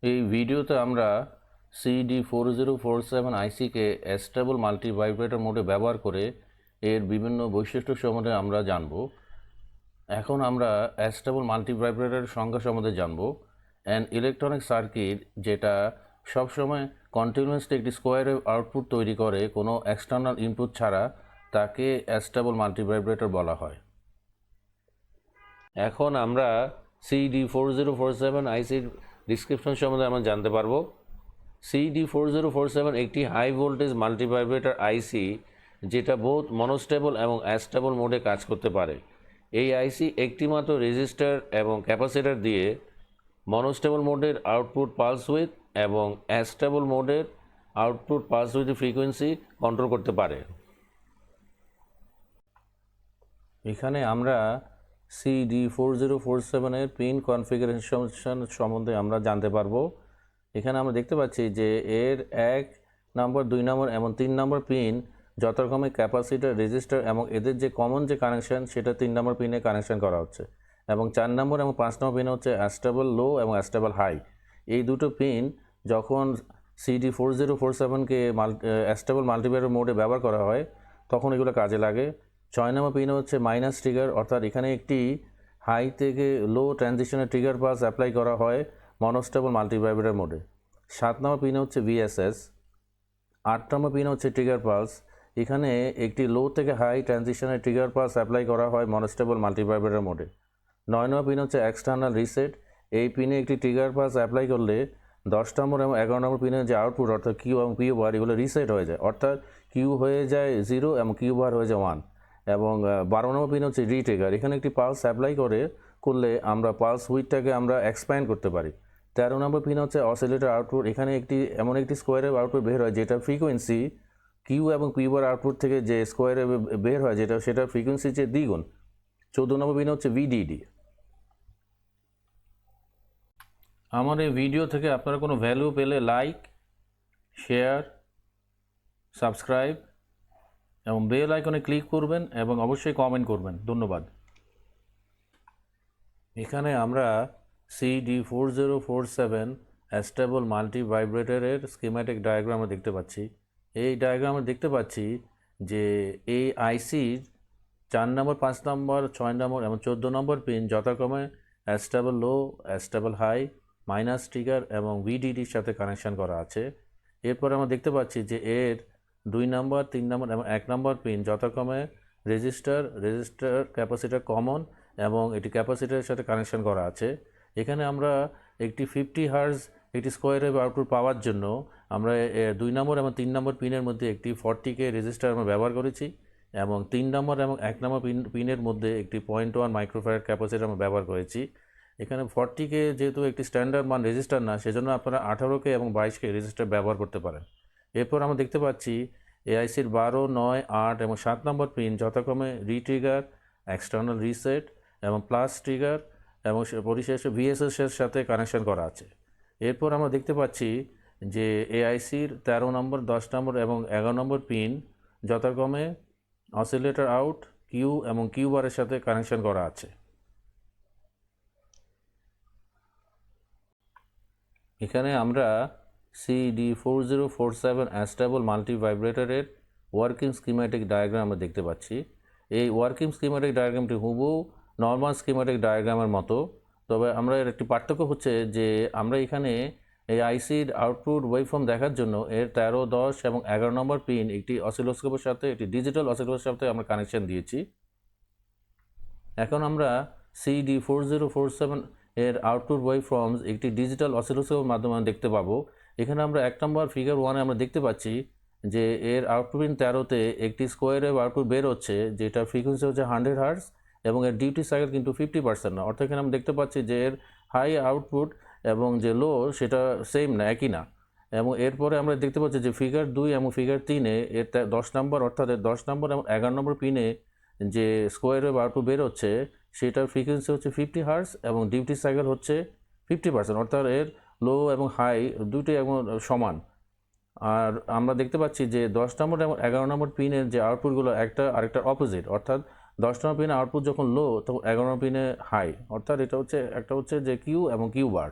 এই ভিডিওতে আমরা CD4047 IC কে অ্যাস্টেবল মাল্টিভাইব্রেটর মোডে ব্যবহার করে এর বিভিন্ন বৈশিষ্ট্য সম্বন্ধে আমরা জানব। এখন আমরা অ্যাস্টেবল মাল্টিভাইব্রেটরের সংজ্ঞা সম্বন্ধে জানব। অ্যান ইলেকট্রনিক সার্কিট যেটা সবসময় কন্টিনিউয়াসলি একটি স্কোয়ার ওয়েভ আউটপুট তৈরি করে কোনো এক্সটার্নাল ইনপুট ছাড়া, তাকে অ্যাস্টেবল মাল্টিভাইব্রেটর বলা হয়। এখন আমরা CD4047 ICর ডিসক্রিপশন সম্বন্ধে আমরা জানতে পারবো। CD4047 একটি হাই ভোল্টেজ মাল্টিভাইব্রেটর আইসি যেটা বোথ মনোস্টেবল এবং অ্যাস্টেবল মোডে কাজ করতে পারে। এই আইসি একটিমাত্র রেজিস্টার এবং ক্যাপাসিটর দিয়ে মনোস্টেবল মোডের আউটপুট পালস উইথ এবং অ্যাস্টেবল মোডের output pulse with frequency control করতে পারে। এখানে আমরা CD4047 এর পিন কনফিগারেশন সম্বন্ধে আমরা জানতে পারবো। এখানে আমরা দেখতে পাচ্ছি যে এর 1 নম্বর 2 নম্বর এবং 3 নম্বর পিন যথাক্রমে ক্যাপাসিটর, রেজিস্টার এবং এদের যে কমন যে কানেকশন সেটা 3 নম্বর পিনে কানেকশন করা হচ্ছে, এবং 4 নম্বর এবং 5 নম্বর পিন হচ্ছে অ্যাস্টেবল লো এবং অ্যাস্টেবল হাই। এই দুটো পিন যখন CD4047কে অ্যাস্টেবল মাল্টিভাইব্রেটর মোডে ব্যবহার করা হয় তখন এগুলো কাজে লাগে। 6 নম্বর পিন হচ্ছে মাইনাস ট্রিগার, অর্থাৎ এখানে একটি হাই থেকে লো ট্রানজিশনের ট্রিগার পাস অ্যাপ্লাই করা হয় মনোস্টেবল মাল্টিভাইব্রেটর মোডে। 7 নম্বর পিন হচ্ছে VSS। 8 নম্বর পিন হচ্ছে ট্রিগার পালস। এখানে একটি লো থেকে হাই ট্রানজিশনের ট্রিগার পালস অ্যাপ্লাই করা হয় মনোস্টেবল মাল্টিভাইব্রেটর মোডে। 9 নম্বর পিন হচ্ছে এক্সটার্নাল রিসেট। এই পিনে একটি ট্রিগার পালস অ্যাপ্লাই করলে 10 নম্বর এবং 11 নম্বর পিনের যে আউটপুট অর্থাৎ কিউ এবং পিউ বার এগুলো রিসেট হয়ে যায়, অর্থাৎ কিউ হয়ে যায় 0 এবং কিউ বার হয়ে যায় 1। এবং 12 নম্বর পিন হচ্ছে রিট্রিগার। এখানে একটি পালস অ্যাপ্লাই করলে আমরা পালস উইথটাকে আমরা এক্সপ্যান্ড করতে পারি। 13 নম্বর পিন হচ্ছে অসিলেটর আউটপুট। এখানে এমন একটি স্কোয়ারের আউটপুট বের হয় যেটা ফ্রিকোয়েন্সি কিউ এবং পিউ বার আউটপুট থেকে যে স্কোয়ারে বের হয় সেটা ফ্রিকোয়েন্সি যে দ্বিগুণ। 14 নম্বর পিন হচ্ছে VDD। আমার এই ভিডিও থেকে আপনারা কোনো ভ্যালু পেলে লাইক, শেয়ার, সাবস্ক্রাইব এবং বেল আইকনে ক্লিক করবেন এবং অবশ্যই কমেন্ট করবেন। ধন্যবাদ। এখানে আমরা CD4047 অ্যাস্টেবল মাল্টিভাইব্রেটরের স্কিম্যাটিক ডায়াগ্রাম দেখতে পাচ্ছি। এই ডায়াগ্রামে দেখতে পাচ্ছি যে এই আইসির 4 নম্বর, 5 নম্বর, 6 নম্বর এবং 14 নম্বর পিন যথাক্রমে অ্যাস্টেবল লো, অ্যাস্টেবল হাই, মাইনাস ট্রিগার এবং VDDর সাথে কানেকশন করা আছে। এরপর আমরা দেখতে পাচ্ছি যে এর 2 নম্বর, 3 নম্বর এবং 1 নম্বর পিন যথাক্রমে রেজিস্টার, ক্যাপাসিটর কমন এবং এটি ক্যাপাসিটরের সাথে কানেকশন করা আছে। এখানে আমরা একটি 50 হার্জ একটি স্কোয়ার ওয়েভ আউটপুট পাওয়ার জন্য আমরা 2 নম্বর এবং 3 নম্বর পিনের মধ্যে একটি 40K রেজিস্টার আমরা ব্যবহার করেছি, এবং 3 নম্বর এবং 1 নম্বর পিনের মধ্যে একটি 0.1 মাইক্রোফ্যারাড ক্যাপাসিটর আমরা ব্যবহার করেছি। এখানে 40K যেহেতু একটি স্ট্যান্ডার্ড মান রেজিস্টার না, সেজন্য আপনারা 18K এবং 22K রেজিস্টার ব্যবহার করতে পারেন। এরপর আমরা দেখতে পাচ্ছি এআইসির 12, 9, 8 এবং 7 নম্বর পিন যথাক্রমে রিট্রিগার, এক্সটার্নাল রিসেট এবং প্লাস ট্রিগার এবং পরিশেষে VSS এর সাথে কানেকশন করা আছে। এরপর আমরা দেখতে পাচ্ছি যে এআইসির 13 নম্বর, 10 নম্বর এবং 11 নম্বর পিন যথাক্রমে অসিলেটর আউট, কিউ এবং কিউ বারের সাথে কানেকশন করা আছে। এখানে আমরা CD4047 অ্যাস্টেবল মাল্টিভাইব্রেটরের ওয়ার্কিং স্কিম্যাটিক ডায়াগ্রাম আমরা দেখতে পাচ্ছি। এই ওয়ার্কিং স্কিম্যাটিক ডায়াগ্রামটি হুবহু নর্মাল স্কিম্যাটিক ডায়াগ্রামের মতো, তবে আমরা এর একটি পার্থক্য হচ্ছে যে আমরা এখানে এই আইসির আউটপুট ওয়েভফর্ম দেখার জন্য এর 13, 10 এবং 11 নম্বর পিন একটি অসিলোস্কোপের সাথে, একটি ডিজিটাল অসিলোস্কোপের সাথে আমরা কানেকশন দিয়েছি। এখন আমরা CD4047 এর আউটপুট ওয়েভফর্মস একটি ডিজিটাল অসিলোস্কোপের মাধ্যমে দেখতে পাবো। এখানে আমরা 1 নম্বর ফিগার 1-এ আমরা দেখতে পাচ্ছি যে এর আউটপুট পিন 13-তে একটি স্কোয়ার ওয়েভ আউটপুট বের হচ্ছে, যেটা ফ্রিকোয়েন্সি হচ্ছে 100 হার্টজ এবং এর ডিউটি সাইকেল কিন্তু 50% না, অর্থাৎ এখানে আমরা দেখতে পাচ্ছি যে এর হাই আউটপুট এবং যে লো সেটা সেম না, একই না। এবং এরপরে আমরা দেখতে পাচ্ছি যে ফিগার 2 এবং ফিগার 3-এ এর 10 নম্বর, অর্থাৎ এর 10 নম্বর এবং 11 নম্বর পিনে যে স্কোয়ার ওয়েভ আউটপুট বের হচ্ছে সেটার ফ্রিকোয়েন্সি হচ্ছে 50 হার্টজ এবং ডিউটি সাইকেল হচ্ছে 50%, অর্থাৎ এর লো এবং হাই দুটোই এবং সমান। আর আমরা দেখতে পাচ্ছি যে 10 নম্বর এবং 11 নম্বর পিনের যে আউটপুটগুলো একটা আরেকটার অপোজিট, অর্থাৎ 10 নম্বর পিনের আউটপুট যখন লো তখন 11 নম্বর পিনে হাই, অর্থাৎ এটা হচ্ছে একটা হচ্ছে যে কিউ এবং কিউ বার।